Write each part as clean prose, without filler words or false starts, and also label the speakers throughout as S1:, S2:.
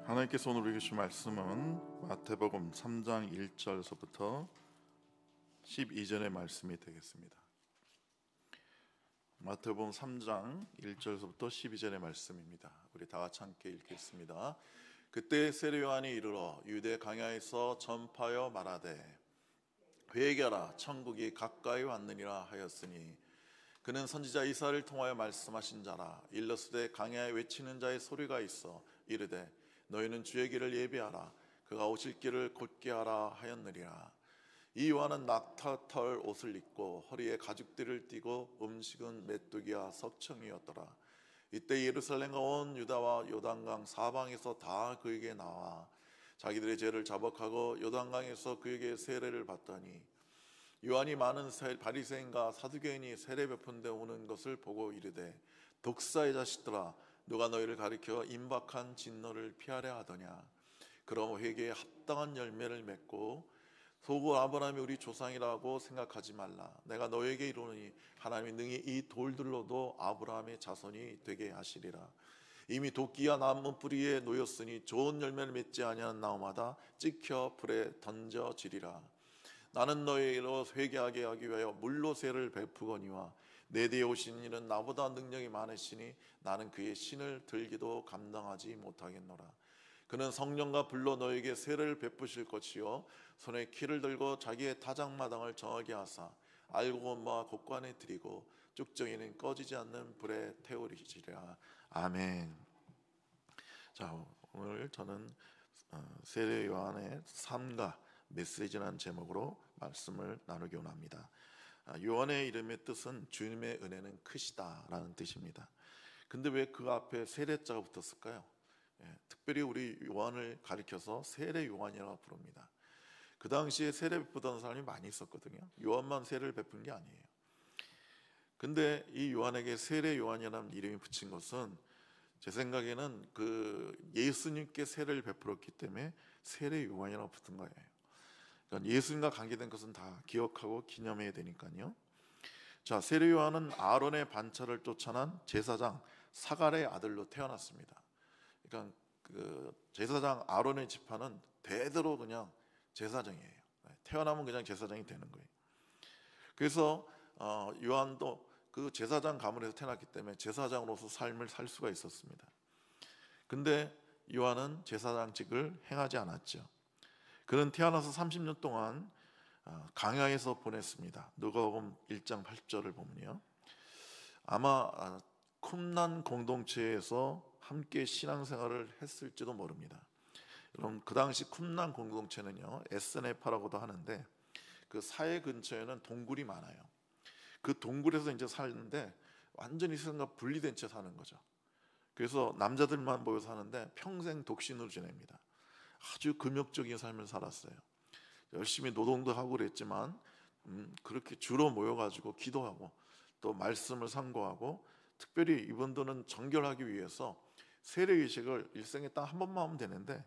S1: 하나님께서 오늘 우리에게 주신 말씀은 마태복음 3장 1절서부터 12절의 말씀이 되겠습니다. 마태복음 3장 1절서부터 12절의 말씀입니다. 우리 다 같이 함께 읽겠습니다. 그때 세례 요한이 이르러 유대 강야에서 전파하여 말하되 회개하라 천국이 가까이 왔느니라 하였으니 그는 선지자 이사야를 통하여 말씀하신 자라. 일러스되 강야에 외치는 자의 소리가 있어 이르되 너희는 주의 길을 예비하라 그가 오실 길을 곧게 하라 하였느니라. 이 요한은 낙타털 옷을 입고 허리에 가죽띠를 띠고 음식은 메뚜기와 석청이었더라. 이때 예루살렘과 온 유다와 요단강 사방에서 다 그에게 나와 자기들의 죄를 자복하고 요단강에서 그에게 세례를 받더니 요한이 많은 바리새인과 사두개인이 세례 베푼데 오는 것을 보고 이르되 독사의 자식들아 누가 너희를 가리켜 임박한 진노를 피하려 하더냐. 그럼 회개에 합당한 열매를 맺고 소고 아브라함이 우리 조상이라고 생각하지 말라. 내가 너에게 이르노니 하나님이 능히 이 돌들로도 아브라함의 자손이 되게 하시리라. 이미 도끼와 나무 뿌리에 놓였으니 좋은 열매를 맺지 아니하는 나무마다 찍혀 불에 던져지리라. 나는 너희로 회개하게 하기 위하여 물로 세를 베푸거니와 내 뒤에 오신 이는 나보다 능력이 많으시니 나는 그의 신을 들기도 감당하지 못하겠노라. 그는 성령과 불로 너에게 세를 베푸실 것이요 손에 키를 들고 자기의 타작마당을 정하게 하사 알고 모아 곳간에 들이고 쭉정이는 꺼지지 않는 불에 태우리시리라. 아멘. 자, 오늘 저는 세례 요한의 삶과 메시지라는 제목으로 말씀을 나누기 원합니다. 요한의 이름의 뜻은 주님의 은혜는 크시다 라는 뜻입니다. 근데 왜 그 앞에 세례자가 붙었을까요? 특별히 우리 요한을 가리켜서 세례 요한이라고 부릅니다. 그 당시에 세례 베푸던 사람이 많이 있었거든요. 요한만 세례를 베푼 게 아니에요. 근데 이 요한에게 세례 요한이라는 이름이 붙인 것은 제 생각에는 그 예수님께 세례를 베풀었기 때문에 세례 요한이라고 붙은 거예요. 그러니까 예수님과 관계된 것은 다 기억하고 기념해야 되니까요. 자, 세례 요한은 아론의 반차를 쫓아난 제사장 사갈의 아들로 태어났습니다. 그러니까 그 제사장 아론의 지파는 대대로 그냥 제사장이에요. 태어나면 그냥 제사장이 되는 거예요. 그래서 요한도 그 제사장 가문에서 태어났기 때문에 제사장으로서 삶을 살 수가 있었습니다. 근데 요한은 제사장직을 행하지 않았죠. 그는 태어나서 30년 동안 강야에서 보냈습니다. 누가복음 1장 8절을 보면요, 아마 쿰란 공동체에서 함께 신앙생활을 했을지도 모릅니다. 여러분, 그 당시 쿰란 공동체는요 에스네파라고도 하는데 그 사해 근처에는 동굴이 많아요. 그 동굴에서 이제 살는데 완전히 세상과 분리된 채 사는 거죠. 그래서 남자들만 모여 사는데 평생 독신으로 지냅니다. 아주 금욕적인 삶을 살았어요. 열심히 노동도 하고 그랬지만 그렇게 주로 모여가지고 기도하고 또 말씀을 상고하고, 특별히 이분들은 정결하기 위해서 세례의식을 일생에 딱 한 번만 하면 되는데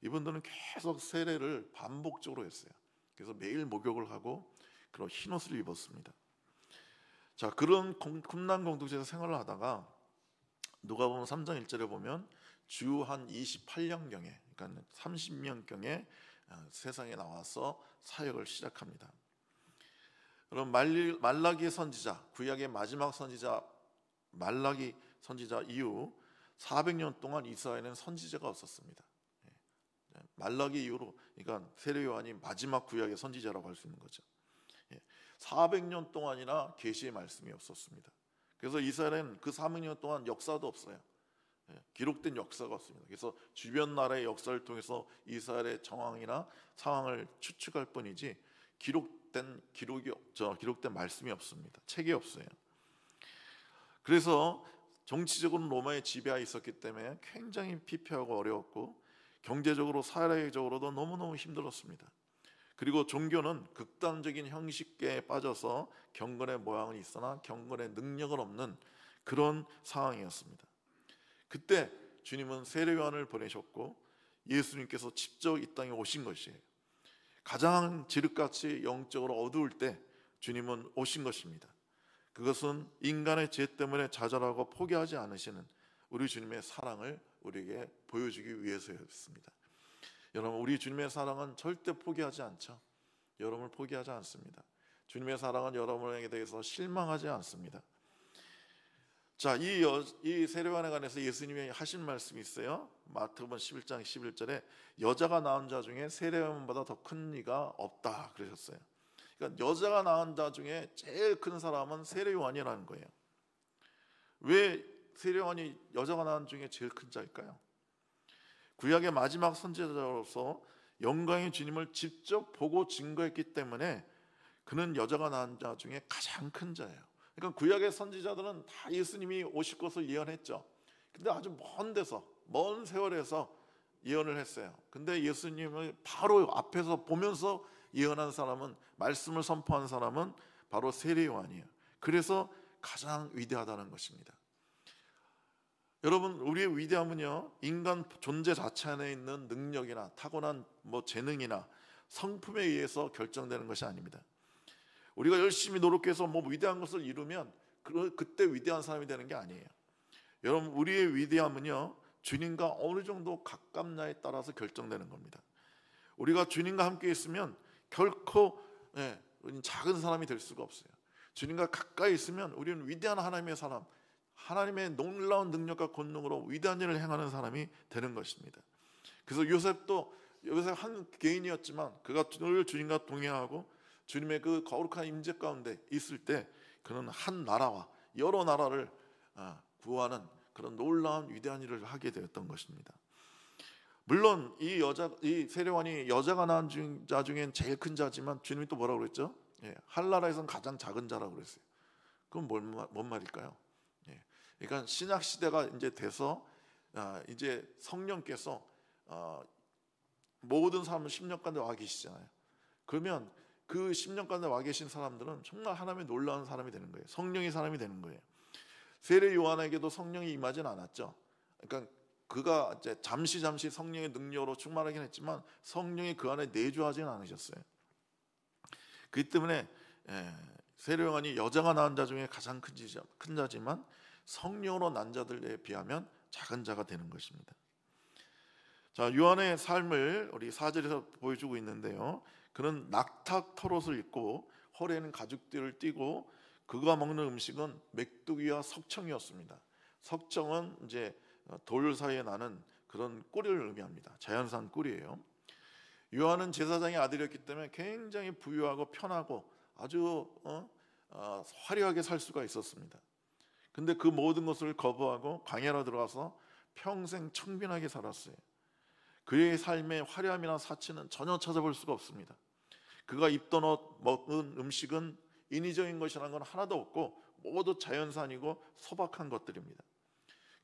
S1: 이분들은 계속 세례를 반복적으로 했어요. 그래서 매일 목욕을 하고 그런 흰옷을 입었습니다. 자, 그런 쿰란 공동체에서 생활을 하다가 누가복음 3장 1절에 보면 주 한 28년경에, 그러니까 30년경에 세상에 나와서 사역을 시작합니다. 그럼 말라기 선지자, 구약의 마지막 선지자 말라기 선지자 이후 400년 동안 이스라엘에는 선지자가 없었습니다. 말라기 이후로, 그러니까 세례 요한이 마지막 구약의 선지자라고 할 수 있는 거죠. 400년 동안이나 계시의 말씀이 없었습니다. 그래서 이스라엘은 그 400년 동안 역사도 없어요. 기록된 역사가 없습니다. 그래서 주변 나라의 역사를 통해서 이스라엘의 정황이나 상황을 추측할 뿐이지 기록된 말씀이 없습니다. 책이 없어요. 그래서 정치적으로는 로마의 지배하에 있었기 때문에 굉장히 피폐하고 어려웠고, 경제적으로 사회적으로도 너무너무 힘들었습니다. 그리고 종교는 극단적인 형식계에 빠져서 경건의 모양은 있으나 경건의 능력은 없는 그런 상황이었습니다. 그때 주님은 세례 요한을 보내셨고 예수님께서 직접 이 땅에 오신 것이에요. 가장 지륵같이 영적으로 어두울 때 주님은 오신 것입니다. 그것은 인간의 죄 때문에 좌절하고 포기하지 않으시는 우리 주님의 사랑을 우리에게 보여주기 위해서였습니다. 여러분, 우리 주님의 사랑은 절대 포기하지 않죠. 여러분을 포기하지 않습니다. 주님의 사랑은 여러분에게 대해서 실망하지 않습니다. 자, 이 세례요한에 관해서 예수님이 하신 말씀이 있어요. 마태복음 11장 11절에 여자가 낳은 자 중에 세례요한보다 더 큰 이가 없다 그러셨어요. 그러니까 여자가 낳은 자 중에 제일 큰 사람은 세례요한이라는 거예요. 왜 세례요한이 여자가 낳은 중에 제일 큰 자일까요? 구약의 마지막 선지자로서 영광의 주님을 직접 보고 증거했기 때문에 그는 여자가 낳은 자 중에 가장 큰 자예요. 그러니까 구약의 선지자들은 다 예수님이 오실 것을 예언했죠. 근데 아주 먼 데서, 먼 세월에서 예언을 했어요. 근데 예수님을 바로 앞에서 보면서 예언한 사람은, 말씀을 선포한 사람은 바로 세례요한이에요. 그래서 가장 위대하다는 것입니다. 여러분, 우리의 위대함은요, 인간 존재 자체 안에 있는 능력이나 타고난 재능이나 성품에 의해서 결정되는 것이 아닙니다. 우리가 열심히 노력해서 위대한 것을 이루면 그때 위대한 사람이 되는 게 아니에요. 여러분, 우리의 위대함은요, 주님과 어느 정도 가깝냐에 따라서 결정되는 겁니다. 우리가 주님과 함께 있으면 결코 우리는 작은 사람이 될 수가 없어요. 주님과 가까이 있으면 우리는 위대한 하나님의 사람, 하나님의 놀라운 능력과 권능으로 위대한 일을 행하는 사람이 되는 것입니다. 그래서 요셉 한 개인이었지만 그가 늘 주님과 동행하고 주님의 그 거룩한 임재 가운데 있을 때 그는 한 나라와 여러 나라를 구하는 그런 놀라운 위대한 일을 하게 되었던 것입니다. 물론 이 세례요한이 여자가 낳은 자 중엔 제일 큰 자지만 주님이 또 뭐라고 그랬죠? 한 나라에서는 가장 작은 자라고 그랬어요. 그건 뭔 말일까요? 그러니까 신약 시대가 이제 돼서 이제 성령께서 모든 사람을 10년간 와 계시잖아요. 그러면 그 10년간 와 계신 사람들은 정말 하나님의 놀라운 사람이 되는 거예요. 성령의 사람이 되는 거예요. 세례 요한에게도 성령이 임하진 않았죠. 그러니까 그가 이제 잠시 성령의 능력으로 충만하긴 했지만 성령이 그 안에 내주하지는 않으셨어요. 그렇기 때문에 세례 요한이 여자가 낳은 자 중에 가장 큰 자지만 성령으로 난 자들에 비하면 작은 자가 되는 것입니다. 자, 요한의 삶을 우리 4절에서 보여주고 있는데요. 그는 낙탁 털옷을 입고 허리에는 가죽띠를 띠고 그가 먹는 음식은 메뚜기와 석청이었습니다. 석청은 이제 돌 사이에 나는 그런 꿀을 의미합니다. 자연산 꿀이에요. 요한은 제사장의 아들이었기 때문에 굉장히 부유하고 편하고 아주 화려하게 살 수가 있었습니다. 근데 그 모든 것을 거부하고 광야로 들어가서 평생 청빈하게 살았어요. 그의 삶의 화려함이나 사치는 전혀 찾아볼 수가 없습니다. 그가 입던 옷, 먹은 음식은 인위적인 것이라는 건 하나도 없고 모두 자연산이고 소박한 것들입니다.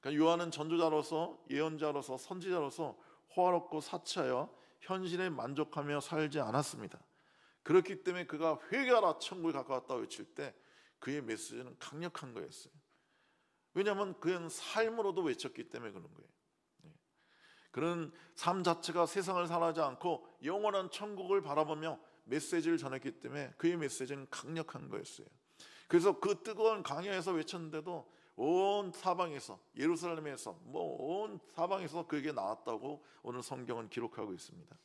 S1: 그러니까 요한은 전도자로서, 예언자로서, 선지자로서 호화롭고 사치하여 현실에 만족하며 살지 않았습니다. 그렇기 때문에 그가 회개하라 천국에 가까웠다 외칠 때 그의 메시지는 강력한 거였어요. 왜냐하면 그는 삶으로도 외쳤기 때문에 그런 거예요. 그런 삶 자체가 세상을 살아가지 않고 영원한 천국을 바라보며 메시지를 전했기 때문에 그의 메시지는 강력한 거였어요. 그래서 그 뜨거운 광야에서 외쳤는데도 온 사방에서, 예루살렘에서 온 사방에서 그에게 나왔다고 오늘 성경은 기록하고 있습니다.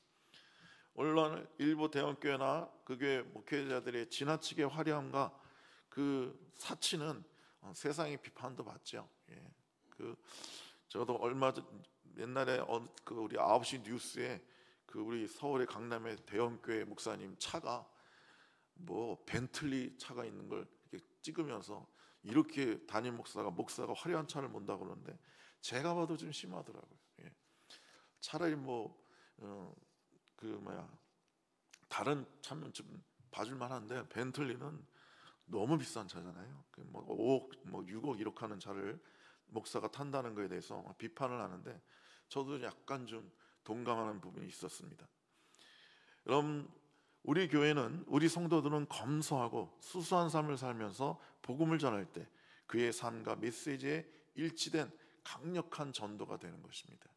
S1: 물론 일부 대형교회나 그 교회 목회자들의 지나치게 화려함과 그 사치는 세상의 비판도 받죠. 저도 얼마 전 옛날에 그 우리 9시 뉴스에 그 우리 서울의 강남의 대형교회 목사님 차가 벤틀리 차가 있는 걸 이렇게 찍으면서 이렇게 담임 목사가 화려한 차를 몬다고 그러는데 제가 봐도 좀 심하더라고요. 차라리 다른 차면 좀 봐줄 만한데 벤틀리는 너무 비싼 차잖아요. 5억, 6억 이렇게 하는 차를 목사가 탄다는 것에 대해서 비판을 하는데 저도 약간 좀 동감하는 부분이 있었습니다. 여러분, 우리 교회는, 우리 성도들은 검소하고 수수한 삶을 살면서 복음을 전할 때 그의 삶과 메시지에 일치된 강력한 전도가 되는 것입니다.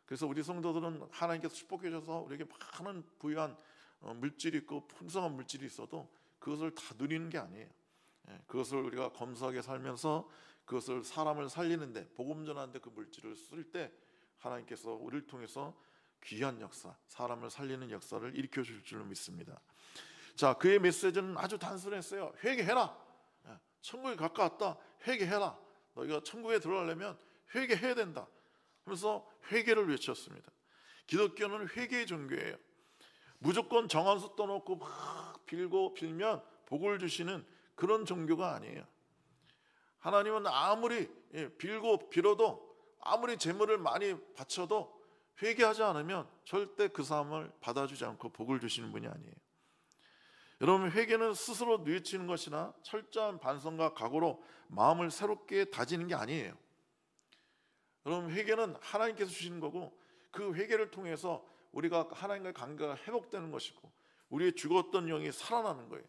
S1: 그래서 우리 성도들은 하나님께서 축복해 주셔서 우리에게 많은 부유한 물질이 있고 풍성한 물질이 있어도 그것을 다 누리는 게 아니에요. 그것을 우리가 검소하게 살면서 그것을 사람을 살리는데, 복음 전하는데 그 물질을 쓸 때 하나님께서 우리를 통해서 귀한 역사, 사람을 살리는 역사를 일으켜 줄 줄로 믿습니다. 자, 그의 메시지는 아주 단순했어요. 회개해라. 천국에 가까웠다. 회개해라. 너희가 천국에 들어가려면 회개해야 된다 하면서 회개를 외쳤습니다. 기독교는 회개의 종교예요. 무조건 정한수 떠놓고 막 빌고 빌면 복을 주시는 그런 종교가 아니에요. 하나님은 아무리 빌고 빌어도, 아무리 재물을 많이 바쳐도 회개하지 않으면 절대 그 사람을 받아주지 않고 복을 주시는 분이 아니에요. 여러분, 회개는 스스로 뉘우치는 것이나 철저한 반성과 각오로 마음을 새롭게 다지는 게 아니에요. 여러분, 회개는 하나님께서 주시는 거고, 그 회개를 통해서 우리가 하나님과의 관계가 회복되는 것이고, 우리의 죽었던 영이 살아나는 거예요.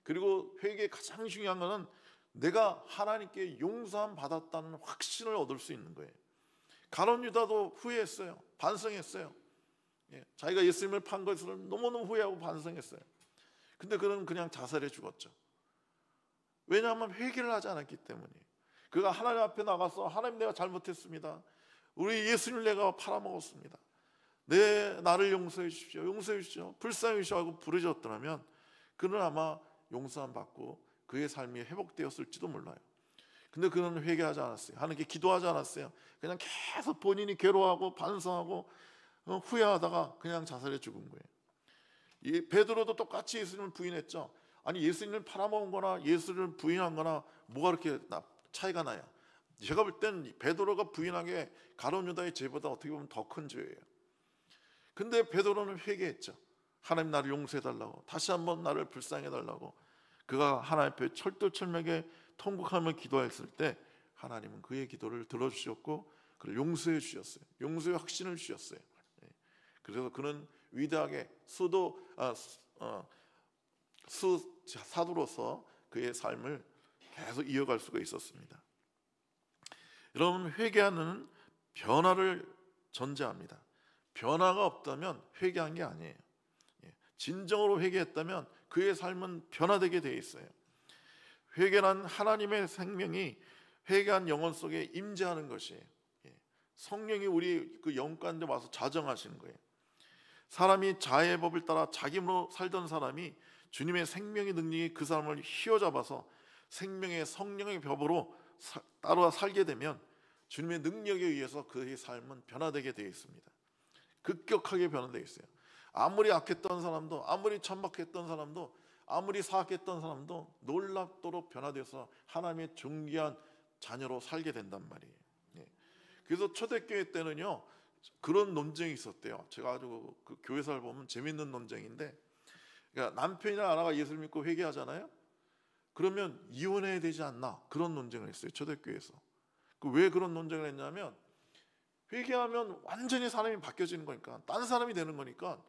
S1: 그리고 회개의 가장 중요한 것은 내가 하나님께 용서함 받았다는 확신을 얻을 수 있는 거예요. 가룟 유다도 후회했어요. 반성했어요. 자기가 예수님을 판 것을 너무너무 후회하고 반성했어요. 근데 그는 그냥 자살해 죽었죠. 왜냐하면 회개를 하지 않았기 때문이에요. 그가 하나님 앞에 나가서 하나님, 내가 잘못했습니다. 우리 예수님을 내가 팔아먹었습니다. 나를 용서해 주십시오. 용서해 주십시오. 불쌍히 주시오 하고 부르짖었더라면 그는 아마 용서함 받고 그의 삶이 회복되었을지도 몰라요. 근데 그는 회개하지 않았어요. 하나님께 기도하지 않았어요. 그냥 계속 본인이 괴로워하고 반성하고 후회하다가 그냥 자살해 죽은 거예요. 이 베드로도 똑같이 예수님을 부인했죠. 아니, 예수님을 팔아먹은 거나 예수를 부인한 거나 뭐가 그렇게 차이가 나요? 제가 볼 땐 베드로가 부인한 게 가룟 유다의 죄보다 어떻게 보면 더 큰 죄예요. 근데 베드로는 회개했죠. 하나님, 나를 용서해달라고, 다시 한번 나를 불쌍해달라고. 그가 하나님 앞에 철두철미하게 통곡하며 기도했을 때 하나님은 그의 기도를 들어주셨고 그를 용서해 주셨어요. 용서의 확신을 주셨어요. 그래서 그는 위대하게 사도로서 그의 삶을 계속 이어갈 수가 있었습니다. 여러분, 회개하는 변화를 전제합니다. 변화가 없다면 회개한 게 아니에요. 진정으로 회개했다면 그의 삶은 변화되게 되어 있어요. 회개란 하나님의 생명이 회개한 영혼 속에 임재하는 것이에요. 성령이 우리 그 영혼 가운데 와서 자정하시는 거예요. 사람이 자의 법을 따라 자기 힘으로 살던 사람이 주님의 생명의 능력이 그 사람을 휘어잡아서 생명의 성령의 법으로 따라 살게 되면 주님의 능력에 의해서 그의 삶은 변화되게 되어 있습니다. 급격하게 변화되어 있어요. 아무리 악했던 사람도, 아무리 천박했던 사람도, 아무리 사악했던 사람도 놀랍도록 변화돼서 하나님의 존귀한 자녀로 살게 된단 말이에요. 그래서 초대교회 때는요, 그런 논쟁이 있었대요. 제가 아주 그 교회사를 보면 재밌는 논쟁인데, 그러니까 남편이나 아내가 예수를 믿고 회개하잖아요. 그러면 이혼해야 되지 않나, 그런 논쟁을 했어요. 초대교회에서. 왜 그런 논쟁을 했냐면, 회개하면 완전히 사람이 바뀌어지는 거니까, 딴 사람이 되는 거니까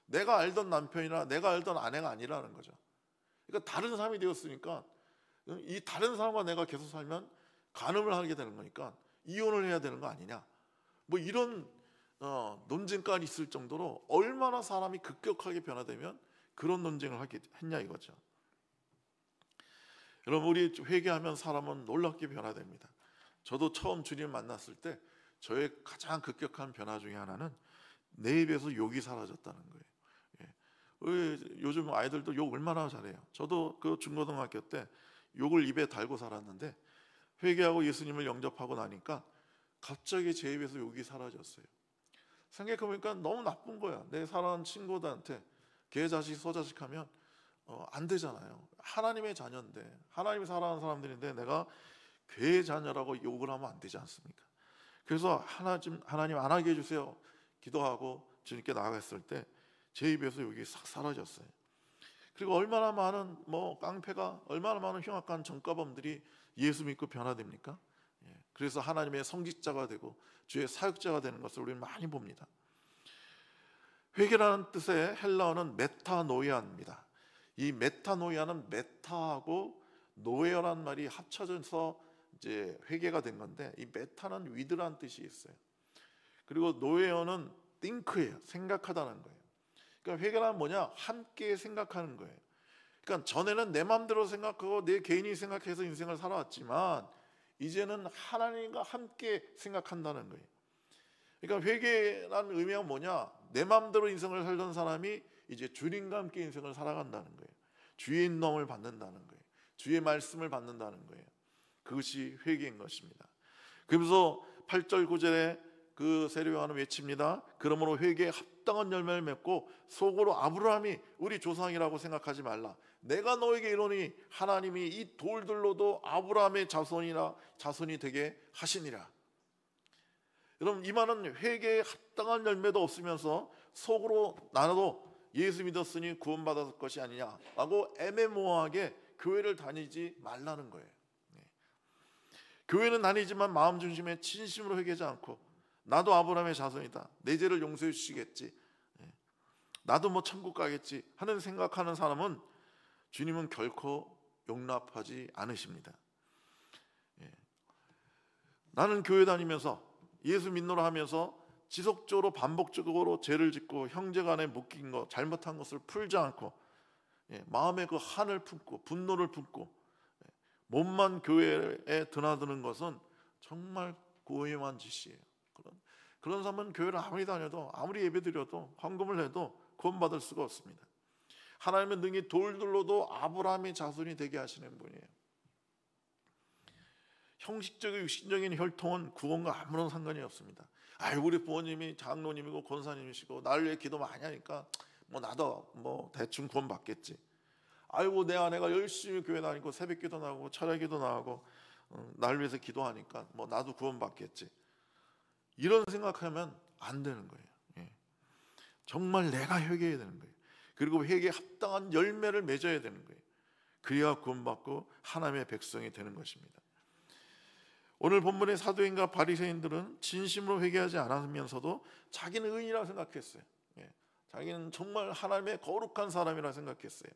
S1: 내가 알던 남편이나 내가 알던 아내가 아니라는 거죠. 그러니까 다른 사람이 되었으니까 이 다른 사람과 내가 계속 살면 간음을 하게 되는 거니까 이혼을 해야 되는 거 아니냐, 뭐 이런 논쟁까지 있을 정도로 얼마나 사람이 급격하게 변화되면 그런 논쟁을 했냐 이거죠. 여러분, 우리 회개하면 사람은 놀랍게 변화됩니다. 저도 처음 주님 만났을 때 저의 가장 급격한 변화 중에 하나는 내 입에서 욕이 사라졌다는 거예요. 요즘 아이들도 욕 얼마나 잘해요. 저도 그 중고등학교 때 욕을 입에 달고 살았는데 회개하고 예수님을 영접하고 나니까 갑자기 제 입에서 욕이 사라졌어요. 생각해보니까 너무 나쁜 거야. 내 사랑하는 친구들한테 걔 자식 소자식 하면 안 되잖아요. 하나님의 자녀인데, 하나님이 사랑하는 사람들인데 내가 걔의 자녀라고 욕을 하면 안 되지 않습니까? 그래서 하나님 안 하게 해주세요 기도하고 주님께 나아갔을 때 제 입에서 욕이 싹 사라졌어요. 그리고 얼마나 많은 깡패가, 얼마나 많은 흉악한 전과범들이 예수 믿고 변화됩니까? 그래서 하나님의 성직자가 되고 주의 사역자가 되는 것을 우리는 많이 봅니다. 회개라는 뜻의 헬라어는 메타노이아입니다. 이 메타노이아는 메타하고 노에어라는 말이 합쳐져서 이제 회개가 된 건데, 이 메타는 위드라는 뜻이 있어요. 그리고 노에어는 think예요. 생각하다는 거예요. 그러니까 회개란 뭐냐? 함께 생각하는 거예요. 그러니까 전에는 내 마음대로 생각하고 내 개인이 생각해서 인생을 살아왔지만 이제는 하나님과 함께 생각한다는 거예요. 그러니까 회개라는 의미가 뭐냐? 내 마음대로 인생을 살던 사람이 이제 주님과 함께 인생을 살아간다는 거예요. 주의 인도함을 받는다는 거예요. 주의 말씀을 받는다는 거예요. 그것이 회개인 것입니다. 그러면서 8절 9절에 그 세례요한은 외칩니다. 그러므로 회개에 합당한 열매를 맺고 속으로 아브라함이 우리 조상이라고 생각하지 말라. 내가 너에게 이르노니 하나님이 이 돌들로도 아브라함의 자손이 되게 하시니라. 여러분, 이 말은 회개에 합당한 열매도 없으면서 속으로 나도 예수 믿었으니 구원받았을 것이 아니냐라고 애매모호하게 교회를 다니지 말라는 거예요. 교회는 다니지만 마음 중심에 진심으로 회개하지 않고 나도 아브라함의 자손이다, 내 죄를 용서해 주시겠지, 나도 뭐 천국 가겠지 하는 생각하는 사람은 주님은 결코 용납하지 않으십니다. 나는 교회 다니면서 예수 믿노라 하면서 지속적으로 반복적으로 죄를 짓고 형제간에 묶인 것, 잘못한 것을 풀지 않고 마음에 그 한을 품고 분노를 품고 몸만 교회에 드나드는 것은 정말 고위험한 짓이에요. 그런 사람은 교회를 아무리 다녀도 아무리 예배드려도 헌금을 해도 구원받을 수가 없습니다. 하나님은 능히 돌들로도 아브라함의 자손이 되게 하시는 분이에요. 형식적인 육신적인 혈통은 구원과 아무런 상관이 없습니다. 우리 부모님이 장로님이고 권사님이시고 나를 위해 기도 많이 하니까 뭐 나도 뭐 대충 구원 받겠지. 내 아내가 열심히 교회 다니고 새벽기도 나가고 철야기도 나가고 나를 위해서 기도하니까 뭐 나도 구원 받겠지. 이런 생각하면 안 되는 거예요. 정말 내가 회개해야 되는 거예요. 그리고 회개에 합당한 열매를 맺어야 되는 거예요. 그래야 구원받고 하나님의 백성이 되는 것입니다. 오늘 본문의 사도인과 바리새인들은 진심으로 회개하지 않으면서도 자기는 의인이라고 생각했어요. 자기는 정말 하나님의 거룩한 사람이라 생각했어요.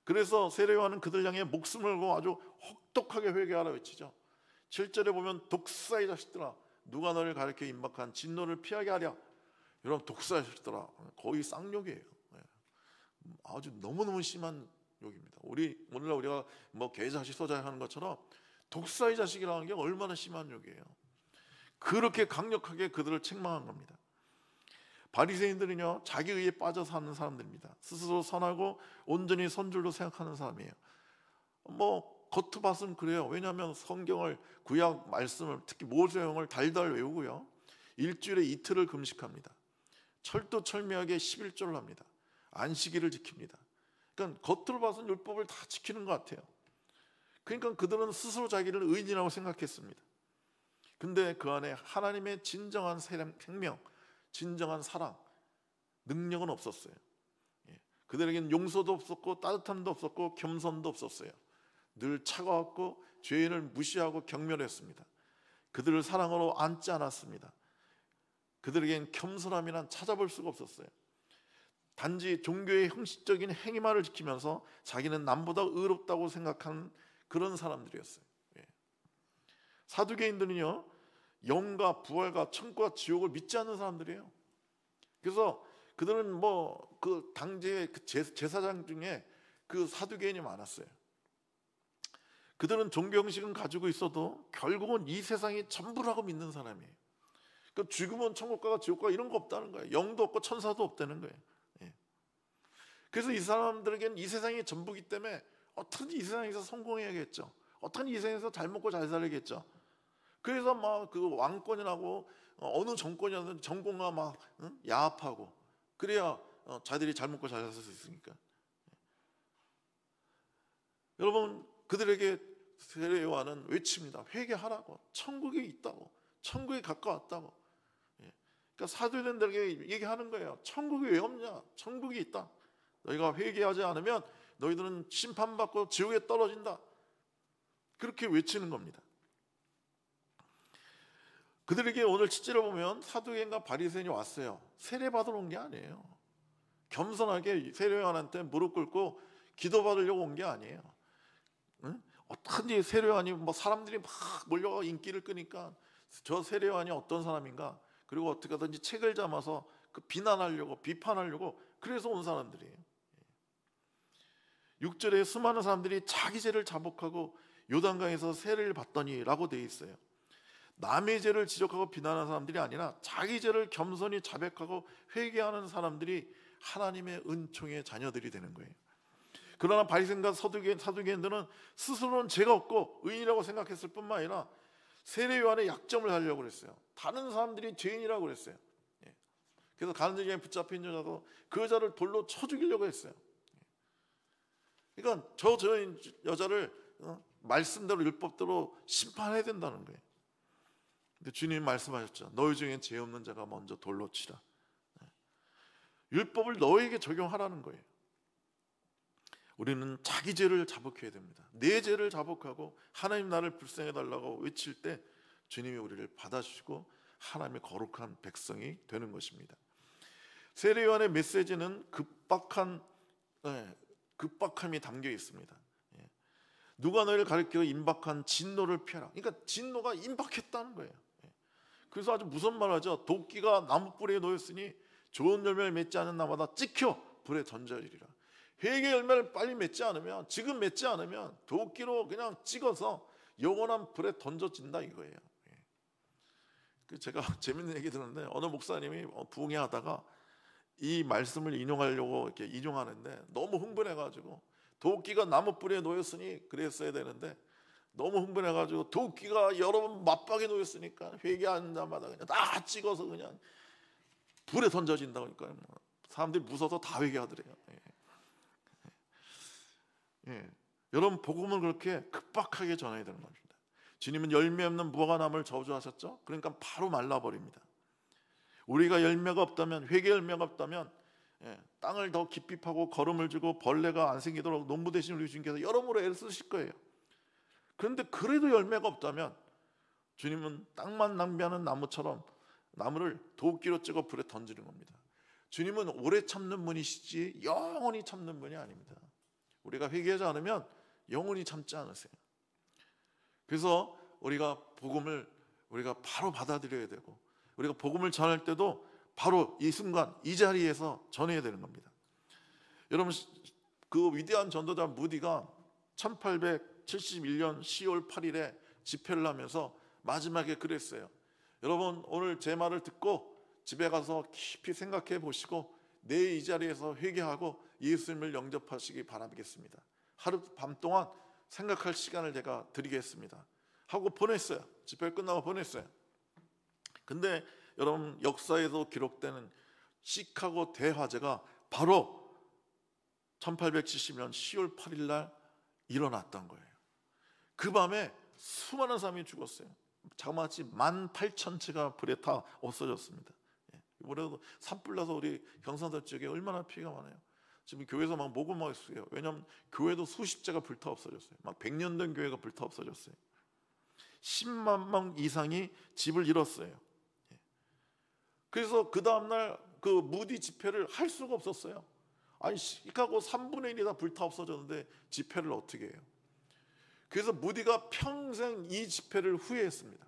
S1: 그래서 세례요한은 그들 향해 목숨을 걸고 아주 혹독하게 회개하라 외치죠. 7절에 보면 독사의 자식들아, 누가 너를 가르쳐 임박한 진노를 피하게 하랴. 여러분, 독사의 자식들아 거의 쌍욕이에요. 아주 너무너무 심한 욕입니다. 오늘날 우리가 뭐 개자식 소자식 하는 것처럼 독사의 자식이라는 게 얼마나 심한 욕이에요. 그렇게 강력하게 그들을 책망한 겁니다. 바리새인들은요, 자기 의에 빠져 사는 사람들입니다. 스스로 선하고 온전히 선줄로 생각하는 사람이에요. 뭐 겉으봐서는 그래요. 왜냐하면 성경을, 구약 말씀을, 특히 모세형을 달달 외우고요, 일주일에 이틀을 금식합니다. 철두철미하게 11조를 합니다. 안식일을 지킵니다. 그러니까 겉으로 봐서는 율법을 다 지키는 것 같아요. 그러니까 그들은 스스로 자기를 의인이라고 생각했습니다. 근데 그 안에 하나님의 진정한 생명, 진정한 사랑, 능력은 없었어요. 그들에게는 용서도 없었고 따뜻함도 없었고 겸손도 없었어요. 늘 차가웠고 죄인을 무시하고 경멸했습니다. 그들을 사랑으로 안지 않았습니다. 그들에게는 겸손함이란 찾아볼 수가 없었어요. 단지 종교의 형식적인 행위만을 지키면서 자기는 남보다 의롭다고 생각하는 그런 사람들이었어요. 사두개인들은요, 영과 부활과 천국과 지옥을 믿지 않는 사람들이에요. 그래서 그들은 뭐 그 당시의 그 제사장 중에 그 사두개인이 많았어요. 그들은 종교 형식은 가지고 있어도 결국은 이 세상이 전부라고 믿는 사람이에요. 그러니까 죽으면 천국 가고 지옥 가고 이런 거 없다는 거예요. 영도 없고 천사도 없다는 거예요. 그래서 이 사람들에게는 이 세상이 전부기 때문에 어떻게든지 이 세상에서 성공해야겠죠. 어떻게든지 이 세상에서 잘 먹고 잘 살아야겠죠. 그래서 막 그 왕권이라고 어느 정권이라든 정권과 막 야합하고 그래야 자들이 잘 먹고 잘 살 수 있으니까. 여러분, 그들에게 세례요한은 외칩니다. 회개하라고. 천국이 있다고. 천국에 가까웠다고. 그러니까 사도들에게 얘기하는 거예요. 천국이 왜 없냐? 천국이 있다. 너희가 회개하지 않으면 너희들은 심판받고 지옥에 떨어진다. 그렇게 외치는 겁니다. 그들에게 오늘 7절을 보면 사두개인과 바리새인이 왔어요. 세례받으러 온 게 아니에요. 겸손하게 세례요한한테 무릎 꿇고 기도받으려고 온 게 아니에요. 어떻게든지 세례요한이 뭐 사람들이 막 몰려가 인기를 끄니까 저 세례요한이 어떤 사람인가, 그리고 어떻게 하든지 책을 잡아서 그 비난하려고 비판하려고 그래서 온 사람들이에요. 6절에 수많은 사람들이 자기 죄를 자복하고 요단강에서 세례를 받더니라고 되어 있어요. 남의 죄를 지적하고 비난하는 사람들이 아니라 자기 죄를 겸손히 자백하고 회개하는 사람들이 하나님의 은총의 자녀들이 되는 거예요. 그러나 바리새인과 사두개인들은 스스로는 죄가 없고 의인이라고 생각했을 뿐만 아니라 세례 요한의 약점을 살려고 그랬어요. 다른 사람들이 죄인이라고 그랬어요. 그래서 가는 중에 붙잡힌 여자도 그 여자를 돌로 쳐 죽이려고 했어요. 그러니까 저 여자를 말씀대로 율법대로 심판해야 된다는 거예요. 근데 주님 말씀하셨죠. 너희 중에 죄 없는 자가 먼저 돌로 치라. 율법을 너에게 적용하라는 거예요. 우리는 자기 죄를 자복해야 됩니다. 내 죄를 자복하고 하나님 나를 불쌍해 달라고 외칠 때 주님이 우리를 받아주시고 하나님의 거룩한 백성이 되는 것입니다. 세례 요한의 메시지는 급박함이 담겨 있습니다. 누가 너희를 가리켜 임박한 진노를 피하라. 그러니까 진노가 임박했다는 거예요. 그래서 아주 무슨 말 하죠. 도끼가 나무 뿌리에 놓였으니 좋은 열매를 맺지 않은 나마다 찍혀 불에 던져지리라. 회개 열매를 빨리 맺지 않으면, 지금 맺지 않으면 도끼로 그냥 찍어서 영원한 불에 던져진다 이거예요. 제가 재밌는 얘기 들었는데 어느 목사님이 부흥회하다가 이 말씀을 인용하려고 이렇게 인용하는데 너무 흥분해가지고 도끼가 나무 뿌리에 놓였으니 그랬어야 되는데 너무 흥분해가지고 도끼가 여러 번 맞박에 놓였으니까 회개하는 자마다 그냥 다 찍어서 그냥 불에 던져진다고 하니까 사람들이 무서워서 다 회개하더래요. 여러분 복음을 그렇게 급박하게 전해야 되는 겁니다. 주님은 열매 없는 무화과 나무를 저주하셨죠. 그러니까 바로 말라버립니다. 우리가 열매가 없다면, 회개 열매가 없다면 땅을 더 깊이 파고 거름을 주고 벌레가 안 생기도록 농부 대신 우리 주님께서 여러모로 애를 쓰실 거예요. 그런데 그래도 열매가 없다면 주님은 땅만 낭비하는 나무처럼 나무를 도끼로 찍어 불에 던지는 겁니다. 주님은 오래 참는 분이시지 영원히 참는 분이 아닙니다. 우리가 회개하지 않으면 영원히 참지 않으세요. 그래서 우리가 복음을 우리가 바로 받아들여야 되고, 우리가 복음을 전할 때도 바로 이 순간 이 자리에서 전해야 되는 겁니다. 여러분, 그 위대한 전도자 무디가 1871년 10월 8일에 집회를 하면서 마지막에 그랬어요. 여러분, 오늘 제 말을 듣고 집에 가서 깊이 생각해 보시고 내일 이 자리에서 회개하고 예수님을 영접하시기 바라겠습니다. 하룻밤 동안 생각할 시간을 제가 드리겠습니다 하고 보냈어요. 집회 끝나고 보냈어요. 근데 여러분, 역사에서 기록되는 시카고 대화재가 바로 1870년 10월 8일 날 일어났던 거예요. 그 밤에 수많은 사람이 죽었어요. 자그마치 18,000채가 불에 타 없어졌습니다. 이번에도 산불 나서 우리 경상도 지역에 얼마나 피해가 많아요. 지금 교회에서 막 모금하고 있어요. 왜냐하면 교회도 수십 채가 불타 없어졌어요. 막 100년 된 교회가 불타 없어졌어요. 10만 명 이상이 집을 잃었어요. 그래서 그 다음날 그 무디 집회를 할 수가 없었어요. 아니, 시카고 3분의 1이 다 불타 없어졌는데 집회를 어떻게 해요? 그래서 무디가 평생 이 집회를 후회했습니다.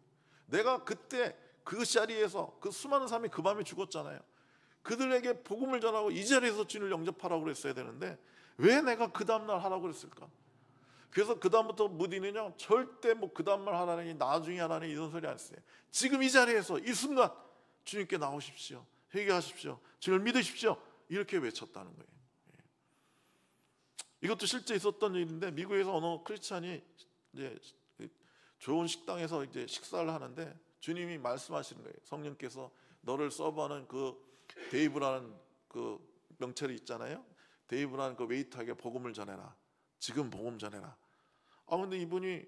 S1: 내가 그때 그 자리에서 그 수많은 사람이 그 밤에 죽었잖아요. 그들에게 복음을 전하고 이 자리에서 주님을 영접하라고 그랬어야 되는데 왜 내가 그 다음날 하라고 그랬을까? 그래서 그 다음부터 무디는요, 절대 뭐 그 다음날 하라니 나중에 하라니 이런 소리 안 했어요. 지금 이 자리에서 이 순간 주님께 나오십시오. 회개하십시오. 주님을 믿으십시오. 이렇게 외쳤다는 거예요. 이것도 실제 있었던 일인데, 미국에서 어느 크리스찬이 이제 좋은 식당에서 이제 식사를 하는데 주님이 말씀하시는 거예요. 성령께서 너를 서브하는 그 데이브라는 그 명찰이 있잖아요. 데이브라는 그 웨이터에게 복음을 전해라. 지금 복음 전해라. 근데 이분이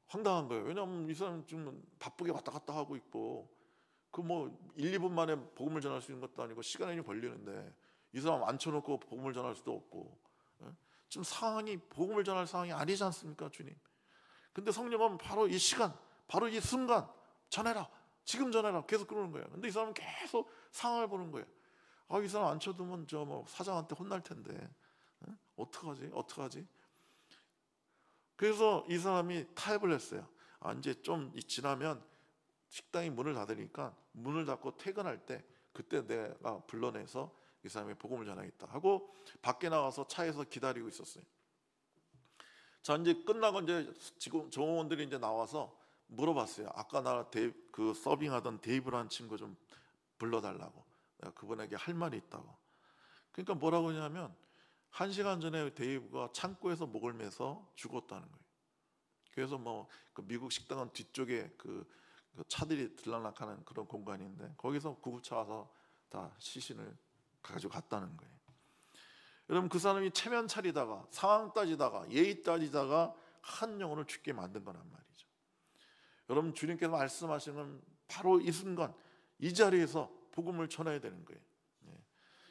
S1: 황당한 거예요. 왜냐하면 이 사람 좀 바쁘게 왔다 갔다 하고 있고, 그 뭐 1, 2분 만에 복음을 전할 수 있는 것도 아니고 시간이 걸리는데 이 사람 앉혀놓고 복음을 전할 수도 없고, 좀 상황이 복음을 전할 상황이 아니지 않습니까, 주님? 근데 성령은 바로 이 시간, 바로 이 순간 전해라, 지금 전해라 계속 그러는 거예요. 근데 이 사람은 계속 상황을 보는 거예요. 이 사람 앉혀두면 저 뭐 사장한테 혼날 텐데 어떡하지? 그래서 이 사람이 타협을 했어요. 이제 좀 지나면 식당이 문을 닫으니까 문을 닫고 퇴근할 때 그때 내가 불러내서 이 사람이 복음을 전하겠다 하고 밖에 나가서 차에서 기다리고 있었어요. 자, 이제 끝나고 이제 지금 종업원들이 이제 나와서 물어봤어요. 아까 그 서빙하던 데이브라는 친구 좀 불러달라고. 내가 그분에게 할 말이 있다고. 그러니까 뭐라고 하냐면 1시간 전에 데이브가 창고에서 목을 매서 죽었다는 거예요. 그래서 그 미국 식당은 뒤쪽에 그 차들이 들락날락하는 그런 공간인데 거기서 구급차 와서 다 시신을 가지고 갔다는 거예요. 여러분, 그 사람이 체면 차리다가 상황 따지다가 예의 따지다가 한 영혼을 죽게 만든 거란 말이죠. 여러분, 주님께서 말씀하시는 바로 이 순간 이 자리에서 복음을 전해야 되는 거예요.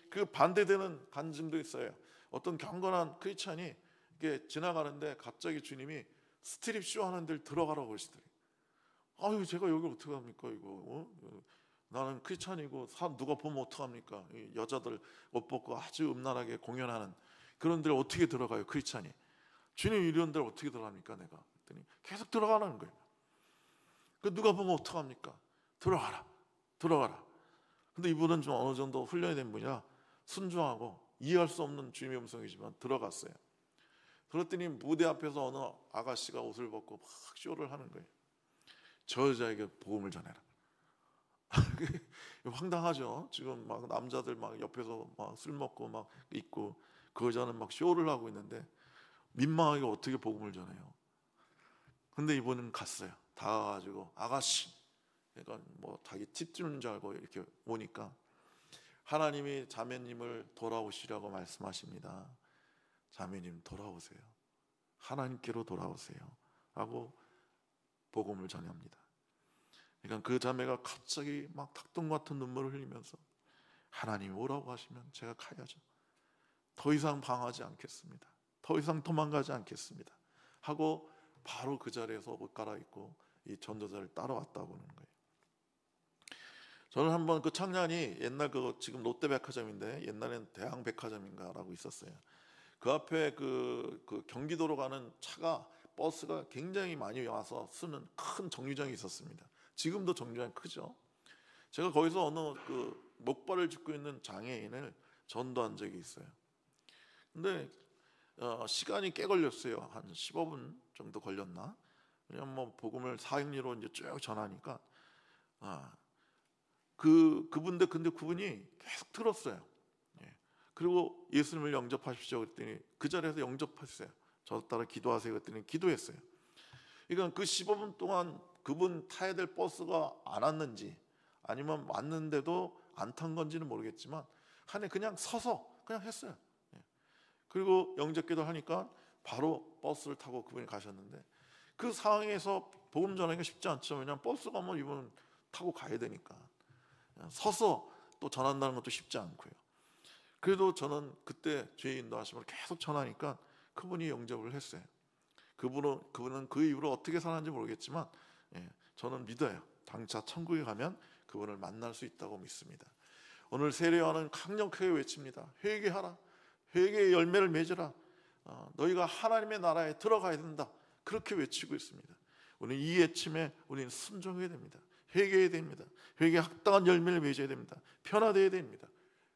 S1: 그 반대되는 간증도 있어요. 어떤 경건한 크리스찬이 이게 지나가는데 갑자기 주님이 스트립 쇼 하는 데를 들어가라고 그러시더래요. 아유, 제가 여기 어떻게 합니까 이거? 나는 크리스찬이고 사람 누가 보면 어떡합니까? 여자들 옷 벗고 아주 음란하게 공연하는 그런 데를 어떻게 들어가요, 크리스찬이? 주님 이런 데를 어떻게 들어갑니까 내가? 그랬더니 계속 들어가라는 거예요. 그 누가 보면 어떡합니까? 들어가라. 근데 이분은 좀 어느 정도 훈련이 된 분이라 순종하고 이해할 수 없는 주님의 음성이지만 들어갔어요. 그랬더니 무대 앞에서 어느 아가씨가 옷을 벗고 막 쇼를 하는 거예요. 저 여자에게 복음을 전해라. 황당하죠. 지금 막 남자들 막 옆에서 막 술 먹고 막 있고 그 여자는 막 쇼를 하고 있는데 민망하게 어떻게 복음을 전해요? 근데 이분은 갔어요. 다 가가지고 아가씨, 그러니까 자기 팁 주는 줄 알고 이렇게 오니까 하나님이 자매님을 돌아오시라고 말씀하십니다. 자매님 돌아오세요. 하나님께로 돌아오세요. 하고 복음을 전합니다. 그러니까 그 자매가 갑자기 막 닭똥 같은 눈물을 흘리면서 하나님 오라고 하시면 제가 가야죠. 더 이상 방황하지 않겠습니다. 더 이상 도망가지 않겠습니다. 하고 바로 그 자리에서 옷 갈아입고 이 전도자를 따라왔다고 하는 거예요. 저는 한번 그 청년이 옛날 지금 롯데백화점인데 옛날엔 대항백화점인가라고 있었어요. 그 앞에 그 경기도로 가는 버스가 굉장히 많이 와서 쓰는 큰 정류장이 있었습니다. 지금도 정류장 크죠. 제가 거기서 어느 목발을 짚고 있는 장애인을 전도한 적이 있어요. 근데 시간이 꽤 걸렸어요. 한 15분 정도 걸렸나? 그냥 복음을 사행리로 이제 쭉 전하니까 근데 그분이 계속 들었어요. 그리고 예수님을 영접하십시오 그랬더니 그 자리에서 영접했어요. 저 따라 기도하세요 그랬더니 기도했어요. 그러니까 그 15분 동안 그분 타야 될 버스가 안 왔는지 아니면 왔는데도 안 탄 건지는 모르겠지만 그냥 서서 그냥 했어요. 그리고 영접기도 하니까 바로 버스를 타고 그분이 가셨는데 그 상황에서 복음 전하기가 쉽지 않죠. 왜냐하면 버스가 이분 타고 가야 되니까 서서 또 전한다는 것도 쉽지 않고요. 그래도 저는 그때 주의 인도하심을 계속 전하니까 그분이 영접을 했어요. 그분은 그 이후로 어떻게 사는지 모르겠지만 저는 믿어요. 당차 천국에 가면 그분을 만날 수 있다고 믿습니다. 오늘 세례요한은 강력하게 외칩니다. 회개하라. 회개의 열매를 맺으라. 너희가 하나님의 나라에 들어가야 된다. 그렇게 외치고 있습니다. 우리는 이 외침에 우리는 순종해야 됩니다. 회개해야 됩니다. 회개에 합당한 열매를 맺어야 됩니다. 변화되어야 됩니다.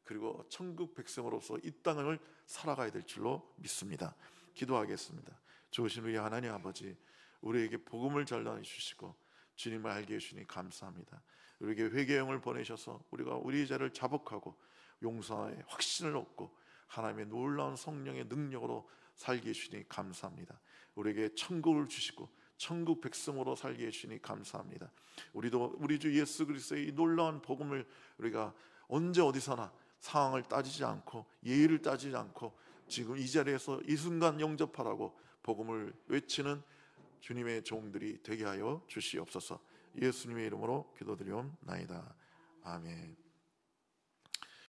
S1: 그리고 천국 백성으로서 이 땅을 살아가야 될 줄로 믿습니다. 기도하겠습니다. 좋으신 우리 하나님 아버지, 우리에게 복음을 전달해 주시고 주님을 알게 해주시니 감사합니다. 우리에게 회개의 영을 보내셔서 우리가 우리의 죄를 자복하고 용서의 확신을 얻고 하나님의 놀라운 성령의 능력으로 살게 해주시니 감사합니다. 우리에게 천국을 주시고 천국 백성으로 살게 해주시니 감사합니다. 우리도 우리 주 예수 그리스도의 이 놀라운 복음을 우리가 언제 어디서나 상황을 따지지 않고 예의를 따지지 않고 지금 이 자리에서 이 순간 영접하라고 복음을 외치는 주님의 종들이 되게 하여 주시옵소서. 예수님의 이름으로 기도드리옵나이다. 아멘.